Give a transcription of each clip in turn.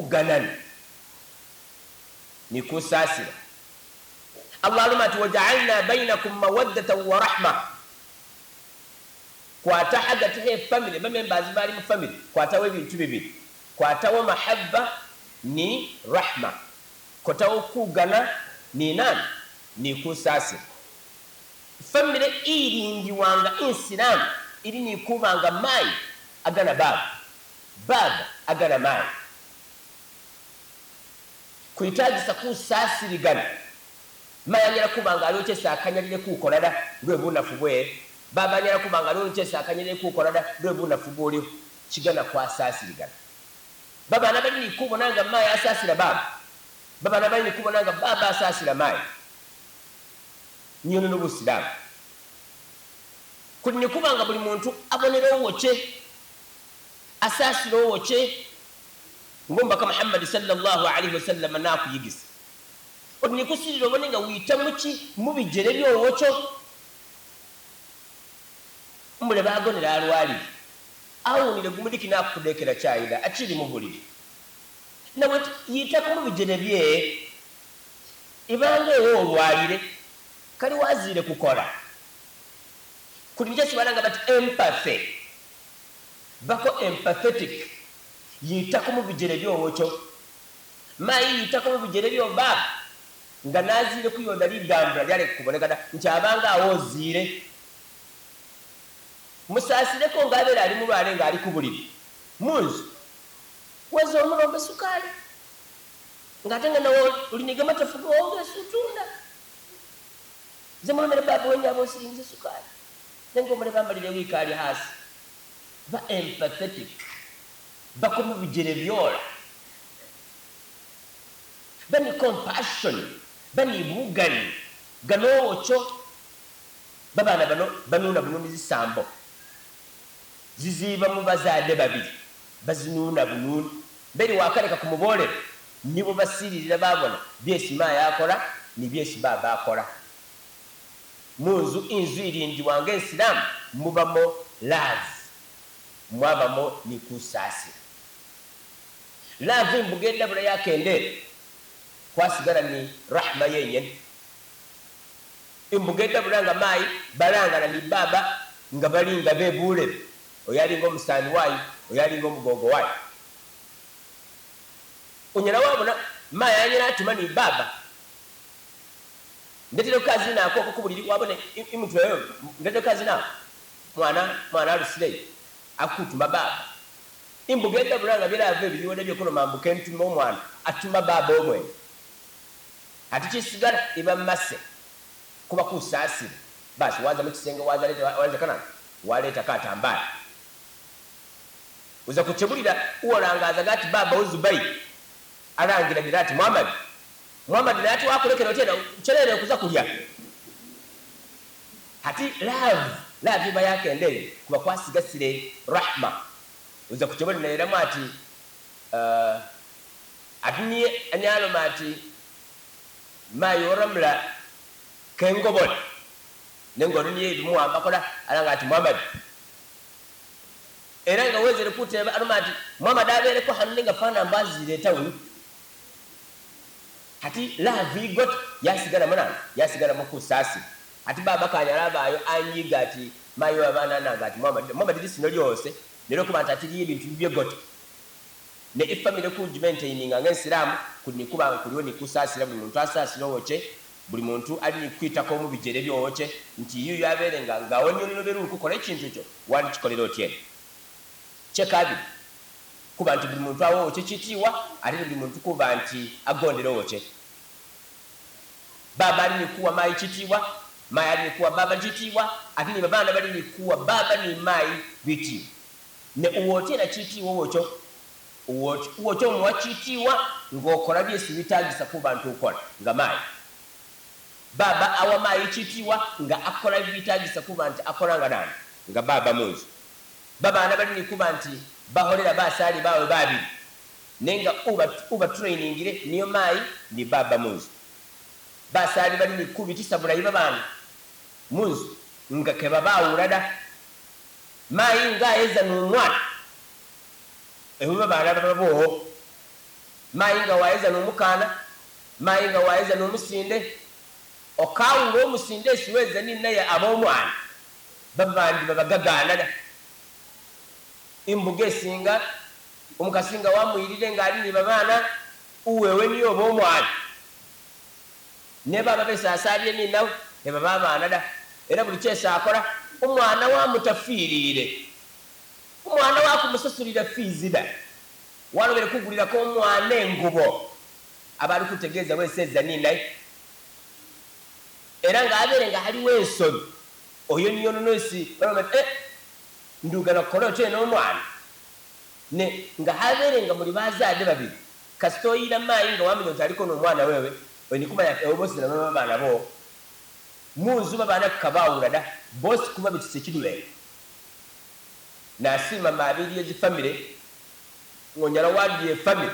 ganan ni kusasira. Allah alumati waja'alna bainakum mawaddatan wa rahma. Kwata hagati he family members bali mu family kwatawo ebintu bibiri. Kwatawo mahabba ni rahma. Kwatawo kugana ni nani ni kusasira. Family ili ndiwanga Islam ili ni kubanga mai agana baba agana mai kuitagisa kusasirigana mai anyala kubanga aliochesa akanyalire kukolada lwe bunafu bwe baba anyala kubanga aliochesa akanyalire kukolada lwe bunafu bwe kigana kwa sasirigana. Baba anabali ni kubonanga mai asasira baba anabali ni kubonanga baba asasira mai nyono n'obusilamu kuli kubanga buli muntu abonera owoche asasira owoche ngomba ka Muhammad sallallahu alaihi wasallam nakuyigisa kuli kusirira obonenga wita muki mubijere byowocho mbule bagonera alwali awu nile gumudiki nakudekera chaida akiri mubuli nawe yita ku mubijere bye ibange olwalire kali wazire kukola kulinja sibalanga bati empathy bako empathetic yitako mu bijere byowocho mai yitako mu bijere byo baba nga nazire kuyonda ligambula lyale kubonekana nkyabanga awozire musasire ko ngabera ali mulwale nga ali kubuliri munzu wezo omulombe sukali ngatenga nawo uliniga matafugo onge sutunda zemulomere baba wenye abosirinze sukali nengo mure bambalire wikali hasi ba empathetic bako mu bijere byola bani compassion bani bugani gano ocho babana banuna bunumizi sambo ziziba mu bazade babiri bazinuna bununi beri wakaleka kumubole nibo basirira babona byesi maya akola ni byesi baba akola munzu inzu irindi wange Islam mubamo love mwabamo ni kusasi love mbugenda bula yakende kwasigara ni rahma yenye imbugenda bulanga mai balanga ni baba nga balinga bebule oyali ngo musani wayi oyali ngo mugogo wayi unyala wabona mai anyala atuma ni baba ndetero kazi na akoko kubuliri wabone imutwe yo ndetero kazi na mwana alusire akutuma baba imbugenda bulanga birave biwone byo kono mambuke ntuma omwana atuma baba omwe atikisigala iba masse kuba kusasira basi waza mukisenge waza kana waleta katambala uza kuchebulira uolangaza gati baba uzubai arangira dirati Muhammad nati wakulekera tena chelele kuza kulya hati love iba yake ndele kuba kwasigasire rahma uza kuchebulira era mati atini anyalo mati mayoramla kengobol nengo niye muamba kola alanga ati Muhammad era nga weze repute arumati Muhammad abere ko haninga fana mbazi letawu hati la vigot yasigala mana yasigala mukusasi hati baba kanyalaba ayo anyiga ati mayo abana nanga ati Muhammad disino lyose lero kubanta ati ibintu byegot ne ifamile ku maintain nga Islam kuni kuba kuliwe ni kusasira buli muntu asasira woche buli muntu ali kwita ko mu bijere byowoche nti yuyu abere nga wonyolero beru kukola ikintu kyo wali kikolero tiene chekabi kuba nti buli muntu awo kitiwa ali buli muntu kuba nti agondero woche baba ali kuwa mai kitiwa mai ali kuwa baba kitiwa atini babana bali ni kuwa baba ni mai biti ne uwote na kitiwa wocho uwocho mwachitiwa ngokola byesi bitagisa kuba nti ukola nga mai baba awa mai kitiwa nga akola bitagisa kuba nti akola nga nani nga baba munzu baba anabali ni kuba nti baholera basali bawe babi nenga uba training ile niyo mai ni baba munzu basali bali ni kubitisa bulayi babana munzu nga ke baba urada mai nga eza numwana ewe baba babo mayinga wayeza n'omukana mayinga wayeza n'omusinde okawulo omusinde siweza ninaye ab'omwana babandi babagagaanala imbuga esinga omukasinga wamuyirire ng'ali ni babaana uwewe niyo ob'omwana ne baba besaasalye ninawe ne baba abaana da era buli kyesa akola omwana wamutafiirire omwana wakumusasulira fiizi da walobere kugulirako omwana engubo abali kutegeeza weeseeza ninaye era ng'abeere nga haliwo ensobi oyo niyo nonosi ndugana kukola otyo n'omwana ne nga habeere nga muli bazaade babiri kasita oyira maayi nga wamenya oti aliko n'omwana wewe onikumanya obosira babaana bo munzu babaana kukabaawula da bosi kuba bitise kidulere nasiima maabiri ezifamire ng'onyala wadi efamire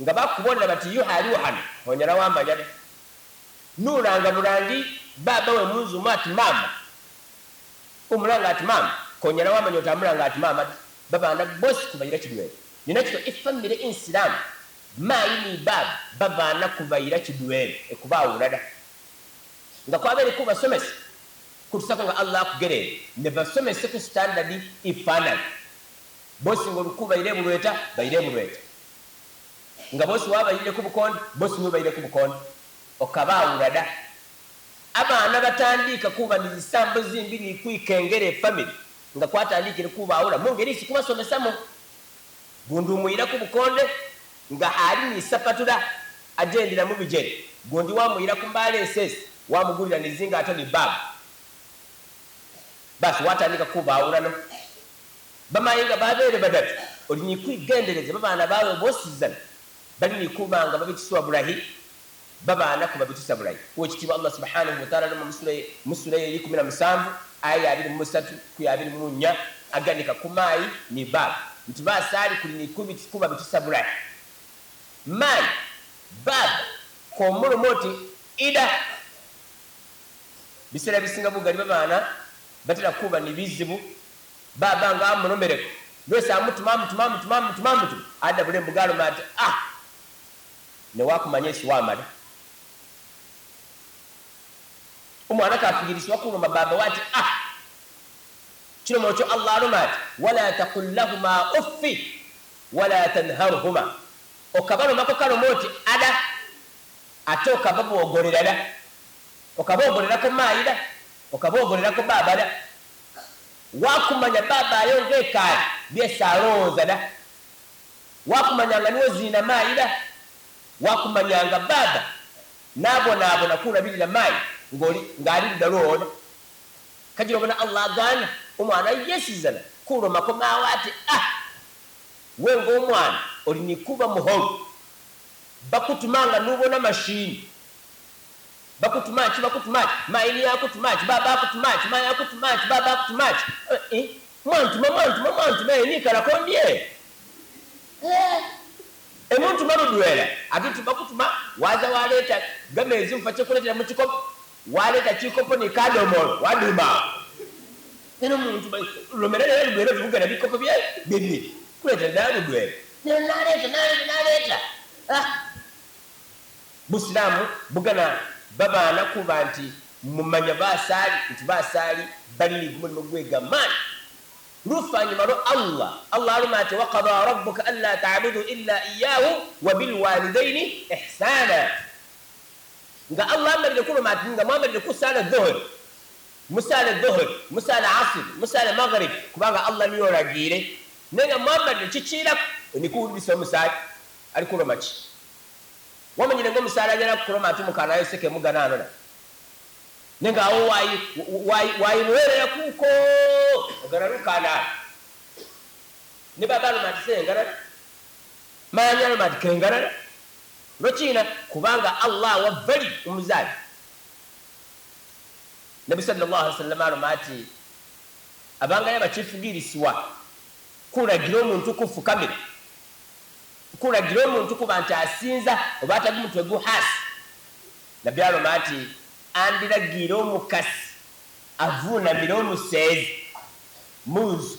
nga bakubonera bati yo haliwo hano onyala wamanya da nuulanga bulandi baba we munzu mu ati maama omulanga ati maama konyala wamanya oti amulanga ati maama babaana bosi kubayira kidulere nina kito efamire insiraamu maayi ni baba babaana kubayira kidulere ekubaawula da nga kwabeere kubasomesa kutusako nga allah akugerere ne basomese ku standard ifaanana bosi ng'olukubayire bulweta bayire bulweta nga bosi wabayire ku bukondi bosi nibayire ku bukondi okabaawula da abaana batandiika kuba nizisambo zimbiri kwikengera efamire nga kwatandikire kubaawula mu ngeri isi kubasomesamu gundi umuyira ku bukonde nga ali ni sapatula agendera mu bijere gundi wamuyira ku mbaala esesi wamugulira nizinga ate ni babu basi watandika kubaawula no bamayinga babeere badatu oli ni kwigendereza babaana baawe bosizana bali ni kubanga babituswa bulahi babaana kuba bitusa bulahi wekitiibwa allah subhanahu wa taala no mu sura ye 17 aya 23 ku 24 agandika ku maayi ni babu nti basaali kuli ni kuba bitusa bulahi maayi babu komulomoti ida biseera bisinga bugali babaana batera kuba ni bizibu baba nga amunomereko lwesi amutuma adda bule mbugaluma ati newakumanya esi wamala omwana kafigirisibwa kuluma baba wati kiromo kyo allah aluma ati wala taqul lahuma uffi wala tanharhuma okabalumako kaloma oti ada ate okababogolera da okabogolerako maayi da okabogolerako baba da wakumanya baba ayonga ekaali byesi alowooza da wakumanyanga niwo ziina maayi da wakumanyanga baba nabonaabona kulabirira maayi ng'ali ludda lwona kajira obona allah agaana omwana yesizana kulomako maawe ati wenga omwana oli nikuba muhogo bakutumanga nubona mashini bakutumaki maini yakutumaki baba akutumaki mayi akutumaki baba akutumaki mwantuma enikala kondye emuntuma ludwera ati bakutuma waza waleeta gamezi mfa kyekuleetera mu kikopo waleeta kikopo ni kadomolo waduma eno muntu lomerera ludwera tugana bikopo bibiri kuleetera ddala ludwera naleeta busiraamu bugana babaana kuba nti mumanya basaali balina omulimu gwegamaani luvannyuma lwo allah aluma ati waqada rabbuka anla tabudu illa iyahu wa bilwalidaini ihsana nga allah amalire kuluma ati nga mwamalire kusaala dhuhuri musaala asiri musaala maghrib kubanga allah niyo olagiire naye nga mwamalire kikiirako nikuwulirisa omusaali ali kuluma ki wamanyire ng'omusaala ajala kukuloma ati mukanayo seke mugananona nenga awo wayimuwerera kuko ogana lukanaala ne babaluma ati sengarala manyaluma ati kengarala lwekiina kubanga allah wavali omuzaali nabi sallallahu alaihi wasallam aluma ati abangayo bakifugirisibwa kulagira omuntu kufukamira kulagira omuntu kuba nti asinza oba atali mutwe guhasi nabbi aloma ati andiragira omukasi avuunamira omuseezi munzu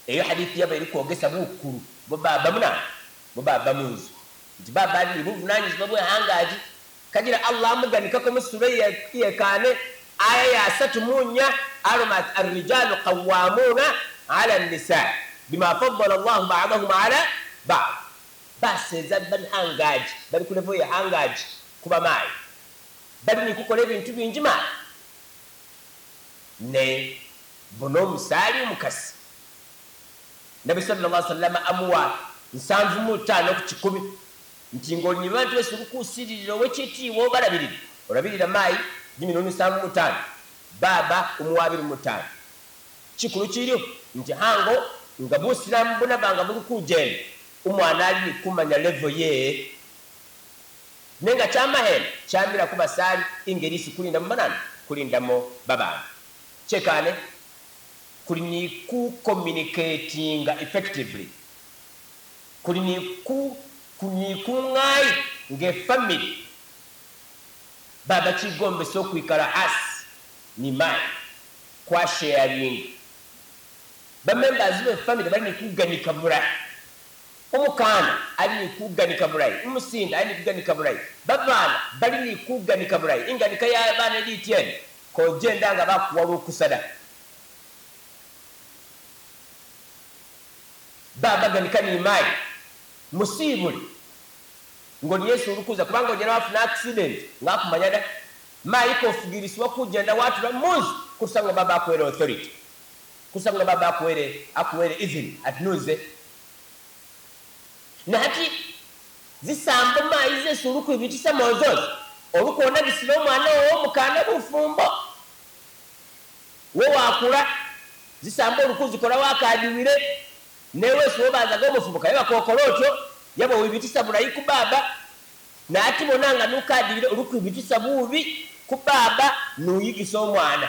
eyo hadithi yaba eri kwogesa buukulu bobaba muna baba munzu nti baba ali buvunanyizibwa bwehangaaji kagira Allah amuganikako mu sura yekane aya ya 3 alumat arrijalu qawwamuna ala an-nisa bima faddala Allah ba'dahum ala ba'd baseza bali hangaaji bali ku level ya hangaaji kuba mai bali ni kukola ebintu bingi mai ne bono musali mukasi Nabi sallallahu alaihi wasallam amuwa 75 ku 10 nti ngoli bantu besulukusirira wekitiibwa obalabirira olabirira mai 75 baba umuwabiri mutano kikulu kiryo nti hango nga busiramu bona banga buli kujenda umwana ali kumanya level ye nenga chamahera chamira kubasali ingerisi kulinda mbanana kulindamo baba chekane kulini ku communicating effectively kulini ku ngai nge family baba chigombe so kuikara as ni mai kwa sharing ba members of family bali ni kuganika burai omukana ali ni kuganika burai umusinda ali ni kuganika burai babana bali ni kuganika burai inganika ya bana litien ko jenda nga bakuwa kusada baba ganika ni mai musibuli ngoni Yesu urukuza kubanga ojana wafuna accident ngakumanyada mai ko fugiriswa kugenda watu bamuzi kusanga baba akwere authority kusanga baba akwere izini atunuze na hati zisambo mai ze suruku ibitisa mozozi olukona bisilo mwana wo mukana bufumbo wo wakula zisambo olukuzikola wakadiwire newe sobaza gomufumbo kayeba kokolotyo yabo wibitisa bulayi ku baba na ati bonanga nukadibire olukwibitisa bubi ku baba nuyigisa omwana